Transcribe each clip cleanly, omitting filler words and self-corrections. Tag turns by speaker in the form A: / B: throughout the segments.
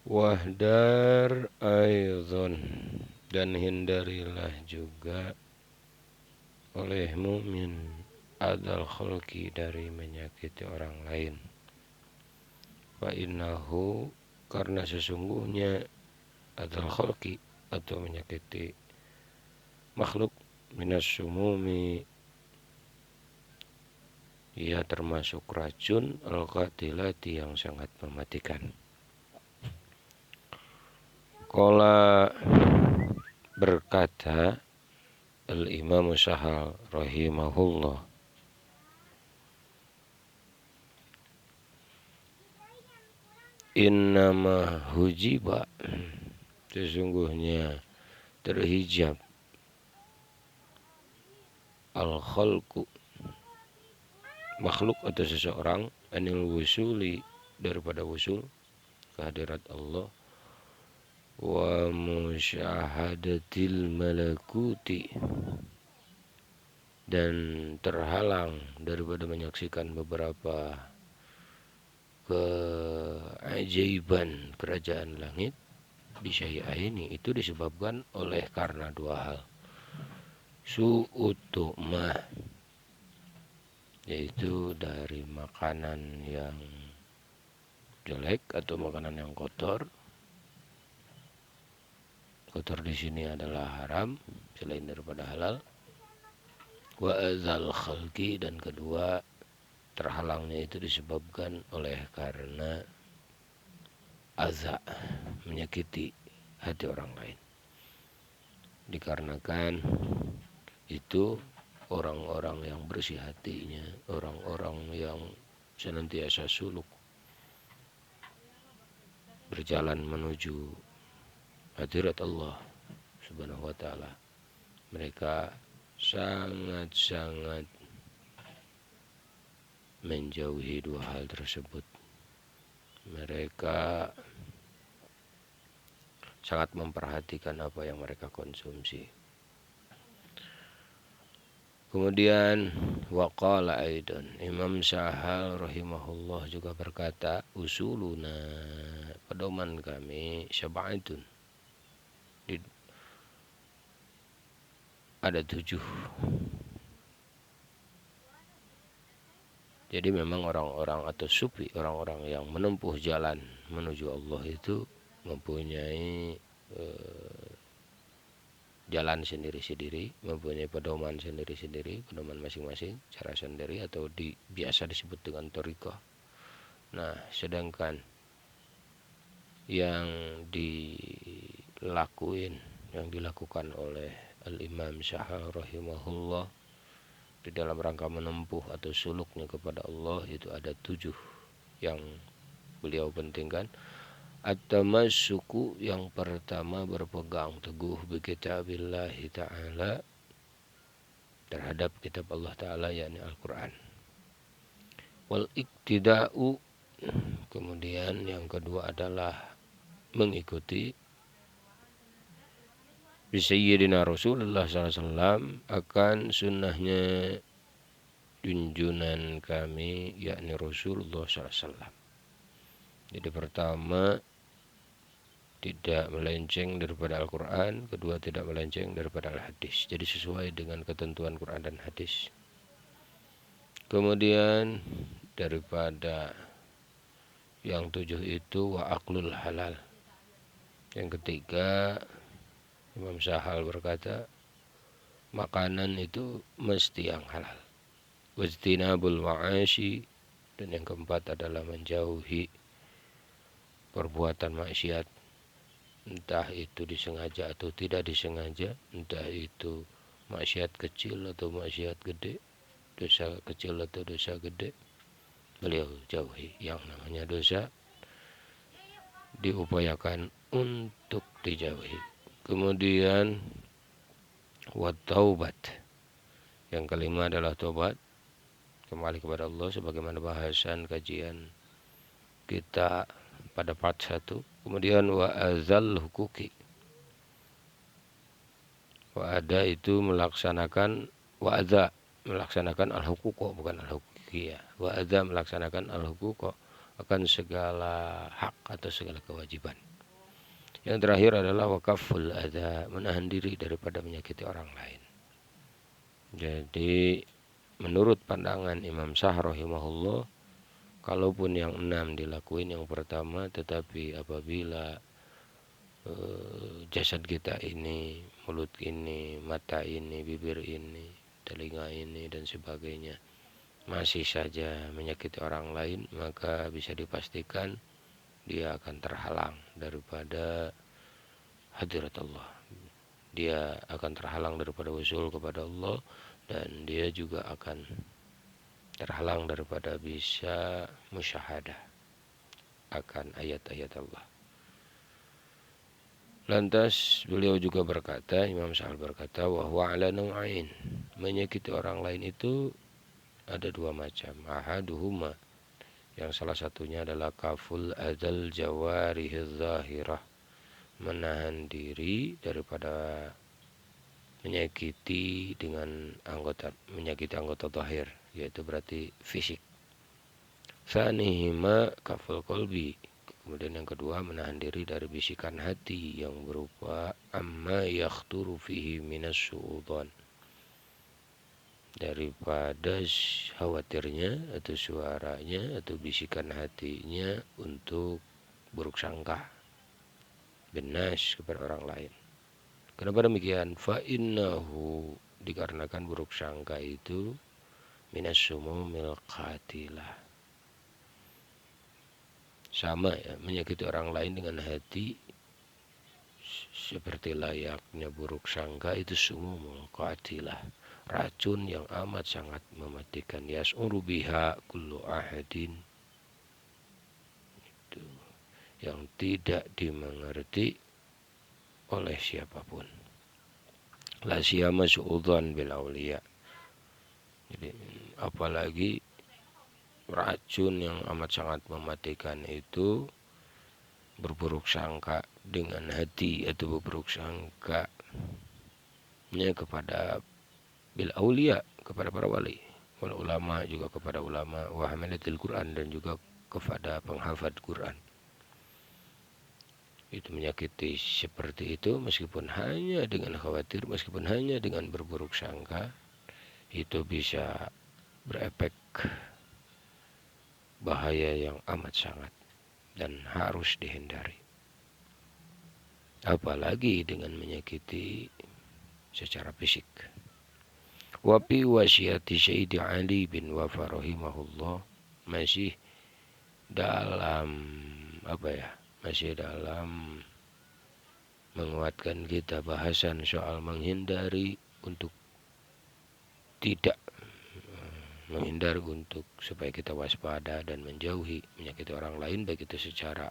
A: Wahdar aidzon, dan hindarilah juga oleh mukmin adal khalqi, dari menyakiti orang lain. Fa innahu, karena sesungguhnya adal khalqi, atau menyakiti makhluk, minas sumumi, ia termasuk racun al-qatilati, yang sangat mematikan. Qala, berkata Al-Imam Sahal rahimahullah, innama hujiba, sesungguhnya terhijab al-khalqu, makhluk atau seseorang, anil wusuli, daripada wusul kehadirat Allah, wa musyahadatil malakuti, dan terhalang daripada menyaksikan beberapa keajaiban kerajaan langit, bisyai'aini, itu disebabkan oleh karena dua hal. Su'utumah, yaitu dari makanan yang jelek atau makanan yang kotor. Kotor di sini adalah haram selain daripada halal. Wa azal khalqi, dan kedua, terhalangnya itu disebabkan oleh karena azza, menyakiti hati orang lain. Dikarenakan itu orang-orang yang bersih hatinya, orang-orang yang senantiasa suluk berjalan menuju hadirat Allah Subhanahu wa ta'ala, mereka sangat-sangat menjauhi dua hal tersebut. Mereka sangat memperhatikan apa yang mereka konsumsi. Kemudian waqala aidan, Imam Sahal rahimahullah juga berkata, usuluna, pedoman kami, sab'atun, ada 7. Jadi memang orang-orang atau sufi, orang-orang yang menempuh jalan menuju Allah itu mempunyai jalan sendiri-sendiri, mempunyai pedoman sendiri-sendiri, pedoman masing-masing, cara sendiri, atau biasa disebut dengan thariqah. Nah, sedangkan yang dilakukan oleh Al-Imam Sahal rahimahullah di dalam rangka menempuh atau suluknya kepada Allah, itu ada 7 yang beliau pentingkan. At-tamassuku, yang pertama, berpegang teguh bi kitabillahi ta'ala, terhadap kitab Allah Ta'ala, yakni Al-Quran. Wal iktida'u, kemudian yang kedua adalah mengikuti bi sayyidina Rasulullah SAW, akan sunnahnya junjunan kami, yakni Rasulullah SAW. Jadi pertama, tidak melenceng daripada Al-Quran, kedua, tidak melenceng daripada Al-Hadis. Jadi sesuai dengan ketentuan Quran dan Hadis. Kemudian daripada yang 7 itu, wa aklul halal. Yang ketiga, Imam Sahal berkata, makanan itu mesti yang halal. Wajtinabul ma'ashi, dan yang keempat adalah menjauhi perbuatan maksiat, entah itu disengaja atau tidak disengaja, entah itu maksiat kecil atau maksiat gede, dosa kecil atau dosa gede, beliau jauhi. Yang namanya dosa diupayakan untuk dijauhi. Kemudian wat taubat, yang kelima adalah taubat, kembali kepada Allah, sebagaimana bahasan kajian kita pada part 1. Kemudian wa azal hukuki, wa ada itu melaksanakan, wa adza melaksanakan al-huquq, bukan al-huquqiyah. Wa adza melaksanakan al-huquq, akan segala hak atau segala kewajiban. Yang terakhir adalah wakaful adza, menahan diri daripada menyakiti orang lain. Jadi menurut pandangan Imam Sah rahimahullah, kalaupun yang 6 dilakuin yang pertama, tetapi apabila jasad kita ini, mulut ini, mata ini, bibir ini, telinga ini dan sebagainya masih saja menyakiti orang lain, maka bisa dipastikan dia akan terhalang daripada hadirat Allah. Dia akan terhalang daripada usul kepada Allah, dan dia juga akan terhalang daripada bisa musyahadah akan ayat-ayat Allah. Lantas beliau juga berkata, Imam Sa'al berkata, wa huwa ala naw'ain, menyakiti orang lain itu ada dua macam. Ahaduhuma, yang salah satunya adalah kaful adzal jawarihiz zahirah, menahan diri daripada menyakiti menyakiti anggota zahir, yaitu berarti fisik. Tsanihima kaful qalbi, kemudian yang kedua menahan diri dari bisikan hati yang berupa amma yakhturu fihi minas su'udzon, daripada khawatirnya atau suaranya atau bisikan hatinya untuk buruk sangka, benas kepada orang lain. Kenapa demikian? Fa innahu, dikarenakan buruk sangka itu minas sumumil qatilah, sama ya, menyakiti orang lain dengan hati seperti layaknya buruk sangka itu sumumul qatilah, racun yang amat sangat mematikan. Yas'uru biha kullu ahadin, itu yang tidak dimengerti oleh siapapun. La siyama su'udzan bil auliya. Jadi apalagi racun yang amat sangat mematikan itu berburuk sangka dengan hati, atau berburuk sangka kepada bil auliya, kepada para wali, wal ulama juga kepada ulama, wa hamalatil Quran, dan juga kepada penghafal Quran. Itu menyakiti seperti itu meskipun hanya dengan khawatir, meskipun hanya dengan berburuk sangka, itu bisa berefek bahaya yang amat sangat dan harus dihindari. Apalagi dengan menyakiti secara fisik. Wa fi wasiati Sayyidi Ali bin Wafa rahimahullah, masih dalam masih dalam menguatkan kita bahasan soal menghindari untuk tidak menghindar untuk supaya kita waspada dan menjauhi menyakiti orang lain, baik itu secara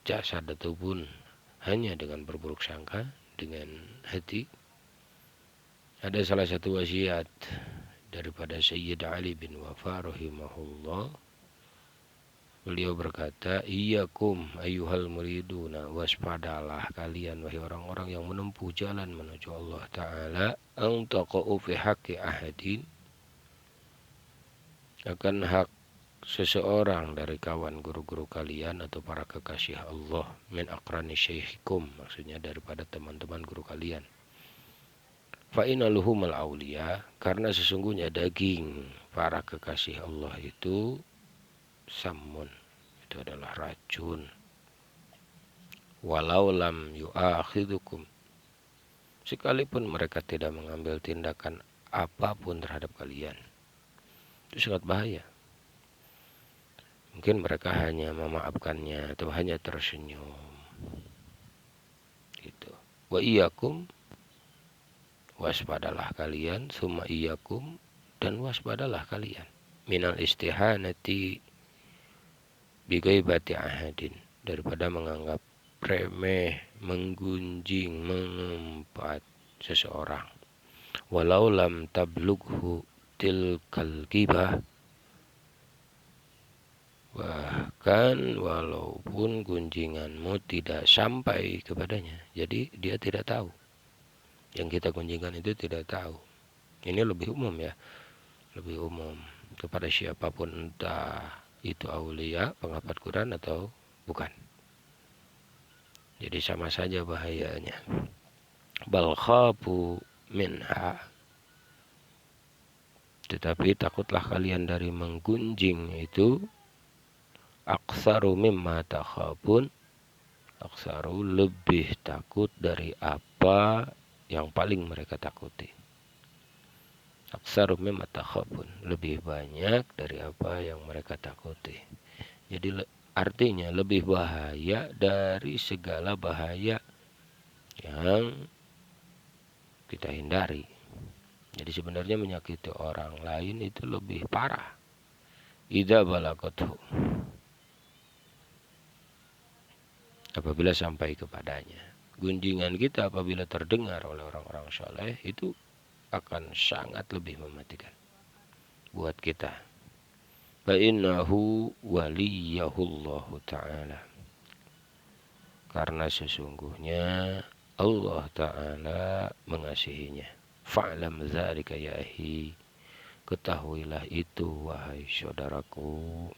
A: jasad ataupun hanya dengan berburuk sangka dengan hati. Ada salah satu wasiat daripada Sayyid Ali bin Wafa rahimahullah. Beliau berkata, iyyakum ayyuhal muriduna, waspadalah kalian wahai orang-orang yang menempuh jalan menuju Allah Ta'ala, an taqa'u fi haqqi ahadin, akan hak seseorang dari kawan guru-guru kalian atau para kekasih Allah, min aqrani syaikhikum, maksudnya daripada teman-teman guru kalian. Fa inaluhumal auliya, karena sesungguhnya daging para kekasih Allah itu samun, itu adalah racun. Walau lam yu'akhidukum, sekalipun mereka tidak mengambil tindakan apapun terhadap kalian, itu sangat bahaya. Mungkin mereka hanya memaafkannya atau hanya tersenyum gitu. Wa iyyakum, waspadalah kalian, summa iyyakum, dan waspadalah kalian, minal istihanati bighaibati ahadin, daripada menganggap remeh, menggunjing, mengumpat seseorang. Walau lam tablughu tilkal ghibah, bahkan walaupun gunjinganmu tidak sampai kepadanya, jadi dia tidak tahu, yang kita gunjingkan itu tidak tahu. Ini lebih umum ya, lebih umum kepada siapapun, entah itu aulia, penghafal Quran atau bukan. Jadi sama saja bahayanya. Bal khafu minha, tetapi takutlah kalian dari menggunjing itu. Aksaru mimma takhafun, aksaru lebih takut dari apa yang paling mereka takuti. Aksaru mimma takhafun, lebih banyak dari apa yang mereka takuti. Jadi artinya lebih bahaya dari segala bahaya yang kita hindari. Jadi sebenarnya menyakiti orang lain itu lebih parah. Idza balaghathu, apabila sampai kepadanya. Gunjingan kita apabila terdengar oleh orang-orang soleh itu akan sangat lebih mematikan buat kita. Fa innahu waliyahullahu ta'ala, karena sesungguhnya Allah Ta'ala mengasihinya. Fa'lam dzalika ya akhi, ketahuilah itu wahai saudaraku.